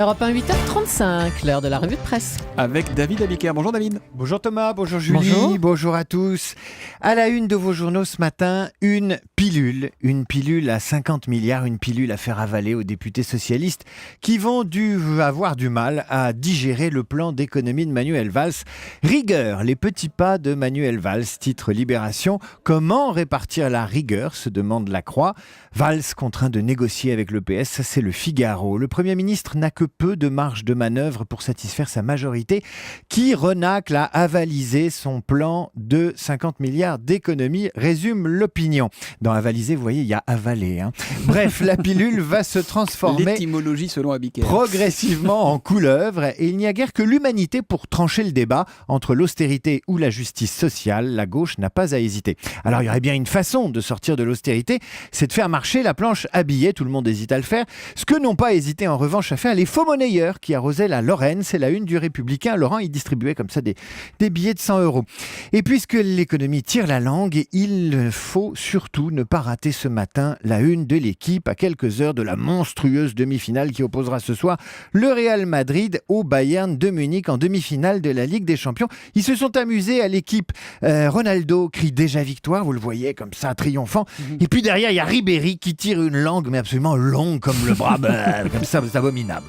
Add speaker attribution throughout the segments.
Speaker 1: Europe 1, 8h35, l'heure de la revue de presse.
Speaker 2: Avec David Abiker. Bonjour David.
Speaker 3: Bonjour Thomas, bonjour Julie, bonjour à tous. À la une de vos journaux ce matin, une pilule à 50 milliards, une pilule à faire avaler aux députés socialistes qui vont avoir du mal à digérer le plan d'économie de Manuel Valls. Rigueur, les petits pas de Manuel Valls, titre Libération. Comment répartir la rigueur, se demande la Croix. Valls contraint de négocier avec le PS, ça c'est le Figaro. Le Premier ministre n'a que peu de marge de manœuvre pour satisfaire sa majorité qui renacle à avaliser son plan de 50 milliards d'économies, résume l'opinion. Dans avaliser, vous voyez, il y a avalé. Bref, la pilule va se transformer
Speaker 2: L'étymologie selon Abiker.
Speaker 3: Progressivement en couleuvre, et il n'y a guère que l'humanité pour trancher le débat entre l'austérité ou la justice sociale. La gauche n'a pas à hésiter. Alors il y aurait bien une façon de sortir de l'austérité, c'est de faire marcher la planche à billets, tout le monde hésite à le faire. Ce que n'ont pas hésité en revanche à faire les faux monnayeurs qui arrosaient la Lorraine, c'est la une du Républicain. Laurent, il distribuait comme ça des billets de 100 €. Et puisque l'économie tire la langue, il faut surtout ne pas rater ce matin la une de l'équipe à quelques heures de la monstrueuse demi-finale qui opposera ce soir le Real Madrid au Bayern de Munich en demi-finale de la Ligue des Champions. Ils se sont amusés à l'équipe. Ronaldo crie déjà victoire, vous le voyez comme ça, triomphant. Et puis derrière, il y a Ribéry qui tire une langue, mais absolument longue comme le bras, comme ça, c'est abominable.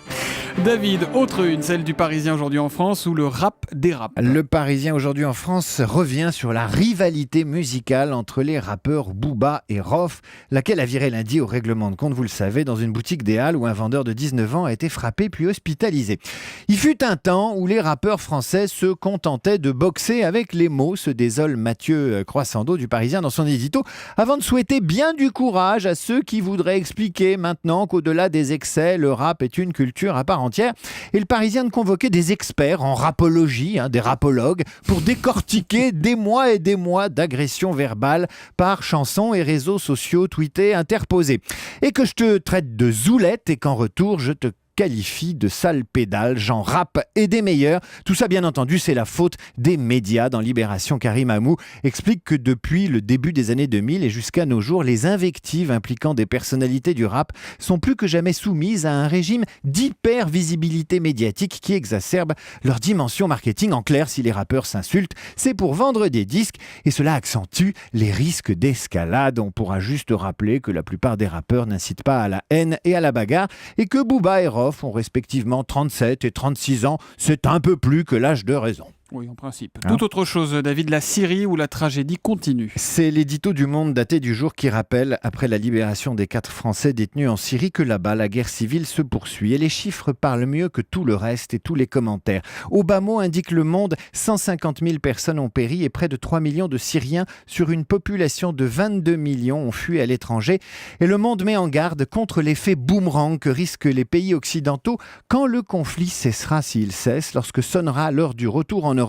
Speaker 2: David, autre une, celle du Parisien aujourd'hui en France, où le rap dérape.
Speaker 3: Le Parisien aujourd'hui en France revient sur la rivalité musicale entre les rappeurs Booba et Rof, laquelle a viré lundi au règlement de compte, vous le savez, dans une boutique des Halles où un vendeur de 19 ans a été frappé puis hospitalisé. Il fut un temps où les rappeurs français se contentaient de boxer avec les mots, se désole Mathieu Croissando du Parisien dans son édito, avant de souhaiter bien du courage à ceux qui voudraient expliquer maintenant qu'au-delà des excès, le rap est une culture à part entière. Et le Parisien de convoquer des experts en rapologie, des rapologues, pour décortiquer des mois et des mois d'agressions verbales par chansons et réseaux sociaux tweetés interposés. Et que je te traite de zoulette et qu'en retour, je te qualifie de sale pédale, j'en rappe et des meilleurs. Tout ça, bien entendu, c'est la faute des médias. Dans Libération, Karim Amou explique que depuis le début des années 2000 et jusqu'à nos jours, les invectives impliquant des personnalités du rap sont plus que jamais soumises à un régime d'hyper-visibilité médiatique qui exacerbe leur dimension marketing. En clair, si les rappeurs s'insultent, c'est pour vendre des disques et cela accentue les risques d'escalade. On pourra juste rappeler que la plupart des rappeurs n'incitent pas à la haine et à la bagarre et que Booba et Rof ont respectivement 37 et 36 ans. C'est un peu plus que l'âge de raison.
Speaker 2: Oui, en principe. Tout autre chose, David, la Syrie où la tragédie continue.
Speaker 3: C'est l'édito du Monde daté du jour qui rappelle, après la libération des 4 Français détenus en Syrie, que là-bas, la guerre civile se poursuit. Et les chiffres parlent mieux que tout le reste et tous les commentaires. Au bas mot, indique Le Monde, 150 000 personnes ont péri et près de 3 millions de Syriens sur une population de 22 millions ont fui à l'étranger. Et Le Monde met en garde contre l'effet boomerang que risquent les pays occidentaux quand le conflit cessera, s'il cesse, lorsque sonnera l'heure du retour en Europe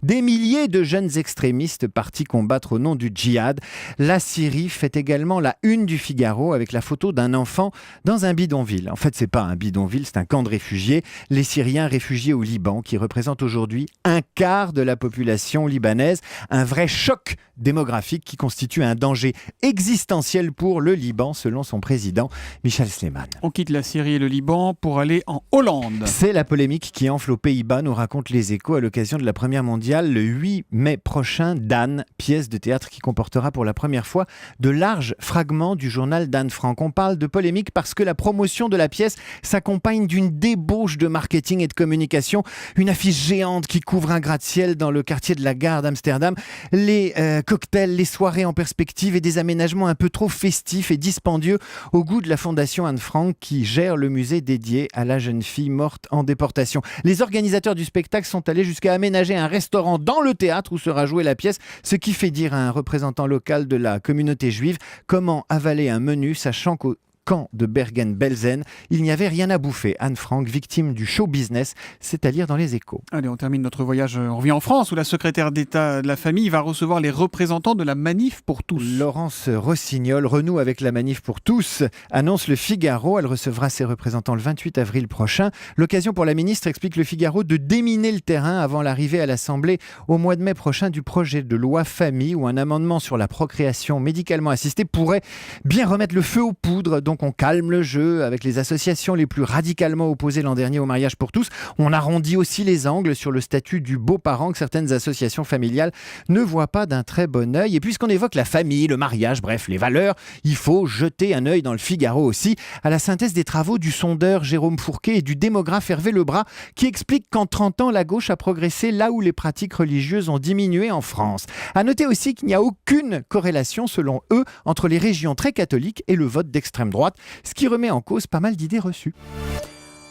Speaker 3: des milliers de jeunes extrémistes partis combattre au nom du djihad. La Syrie fait également la une du Figaro avec la photo d'un enfant dans un bidonville. En fait, c'est pas un bidonville, c'est un camp de réfugiés. Les Syriens réfugiés au Liban qui représentent aujourd'hui un quart de la population libanaise. Un vrai choc démographique qui constitue un danger existentiel pour le Liban, selon son président Michel Sleiman.
Speaker 2: On quitte la Syrie et le Liban pour aller en Hollande.
Speaker 3: C'est la polémique qui enfle aux Pays-Bas, nous raconte Les Échos à l'occasion de la Première mondiale le 8 mai prochain. Dan, pièce de théâtre qui comportera pour la première fois de larges fragments du journal d'Anne Frank. On parle de polémique parce que la promotion de la pièce s'accompagne d'une débauche de marketing et de communication. Une affiche géante qui couvre un gratte-ciel dans le quartier de la Gare d'Amsterdam. Les cocktails, les soirées en perspective et des aménagements un peu trop festifs et dispendieux au goût de la fondation Anne Frank qui gère le musée dédié à la jeune fille morte en déportation. Les organisateurs du spectacle sont allés jusqu'à aménager un restaurant dans le théâtre où sera jouée la pièce, ce qui fait dire à un représentant local de la communauté juive comment avaler un menu sachant qu'au camp de Bergen-Belsen, il n'y avait rien à bouffer. Anne Frank, victime du show business, c'est à lire dans Les Échos.
Speaker 2: Allez, on termine notre voyage. On revient en France où la secrétaire d'État de la famille va recevoir les représentants de la Manif pour tous.
Speaker 3: Laurence Rossignol renoue avec la Manif pour tous, annonce Le Figaro. Elle recevra ses représentants le 28 avril prochain. L'occasion pour la ministre, explique Le Figaro, de déminer le terrain avant l'arrivée à l'Assemblée au mois de mai prochain du projet de loi famille où un amendement sur la procréation médicalement assistée pourrait bien remettre le feu aux poudres. Donc qu'on calme le jeu avec les associations les plus radicalement opposées l'an dernier au mariage pour tous. On arrondit aussi les angles sur le statut du beau-parent que certaines associations familiales ne voient pas d'un très bon œil. Et puisqu'on évoque la famille, le mariage, bref, les valeurs, il faut jeter un œil dans le Figaro aussi à la synthèse des travaux du sondeur Jérôme Fourquet et du démographe Hervé Lebras qui explique qu'en 30 ans, la gauche a progressé là où les pratiques religieuses ont diminué en France. À noter aussi qu'il n'y a aucune corrélation, selon eux, entre les régions très catholiques et le vote d'extrême droite, ce qui remet en cause pas mal d'idées reçues.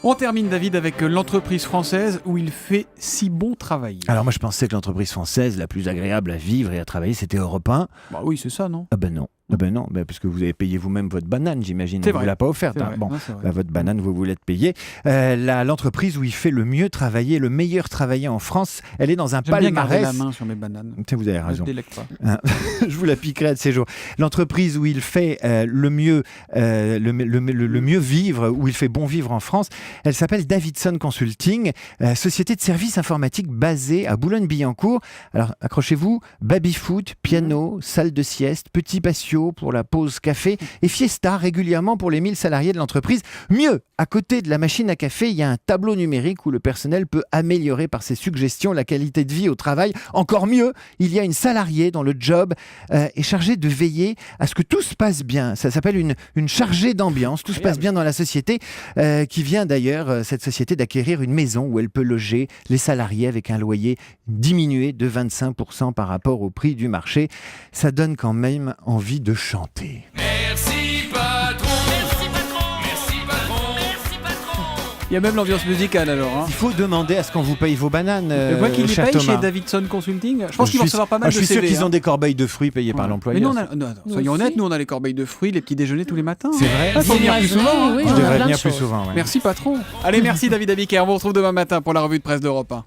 Speaker 2: On termine, David, avec l'entreprise française où il fait si bon travailler.
Speaker 3: Alors moi je pensais que l'entreprise française la plus agréable à vivre et à travailler c'était Europe 1.
Speaker 2: Bah oui, c'est ça, non?
Speaker 3: Ah ben non. Parce que vous avez payé vous-même votre banane, j'imagine.
Speaker 2: C'est
Speaker 3: On ne
Speaker 2: vrai.
Speaker 3: vous l'a pas offerte.
Speaker 2: C'est
Speaker 3: Hein.
Speaker 2: vrai.
Speaker 3: Bon,
Speaker 2: Non, c'est vrai.
Speaker 3: votre banane, vous l'êtes payée. L'entreprise où il fait le mieux travailler, le meilleur travailler en France, elle est dans un
Speaker 2: J'aime bien garder
Speaker 3: palmarès.
Speaker 2: la main sur mes bananes.
Speaker 3: Tiens, vous avez
Speaker 2: Je
Speaker 3: raison.
Speaker 2: délecte pas.
Speaker 3: Hein. Je vous la piquerai de ces jours. L'entreprise où il fait le mieux vivre, où il fait bon vivre en France, elle s'appelle Davidson Consulting, société de services informatiques basée à Boulogne-Billancourt. Alors accrochez-vous, baby-foot, piano, salle de sieste, petit patio pour la pause café et fiesta régulièrement pour les 1000 salariés de l'entreprise. Mieux, à côté de la machine à café, il y a un tableau numérique où le personnel peut améliorer par ses suggestions la qualité de vie au travail. Encore mieux, il y a une salariée dont le job est chargé de veiller à ce que tout se passe bien. Ça s'appelle une chargée d'ambiance. Tout se passe bien dans la société qui vient d'ailleurs, cette société, d'acquérir une maison où elle peut loger les salariés avec un loyer diminué de 25% par rapport au prix du marché. Ça donne quand même envie de chanter.
Speaker 4: Merci patron, merci patron, merci patron, merci patron.
Speaker 2: Il y a même l'ambiance musicale alors. Hein.
Speaker 3: Il faut demander à ce qu'on vous paye vos bananes,
Speaker 2: Je vois qu'il les
Speaker 3: cher
Speaker 2: paye
Speaker 3: Thomas.
Speaker 2: chez Davidson Consulting. Je pense qu'ils vont recevoir pas mal de
Speaker 3: Je suis sûr
Speaker 2: CV.
Speaker 3: qu'ils
Speaker 2: hein.
Speaker 3: ont des corbeilles de fruits payées par
Speaker 2: Ouais.
Speaker 3: l'employeur.
Speaker 2: Mais nous, soyons honnêtes, nous on a les corbeilles de fruits, les petits déjeuners tous les matins.
Speaker 3: C'est vrai.
Speaker 2: Il faut venir plus souvent. hein.
Speaker 1: Oui,
Speaker 3: Je
Speaker 1: on a
Speaker 3: devrais
Speaker 1: plein de
Speaker 3: venir plus
Speaker 1: choses.
Speaker 3: souvent. Ouais.
Speaker 2: Merci patron. Allez, merci David Abiker. On vous retrouve demain matin pour la revue de presse d'Europe 1.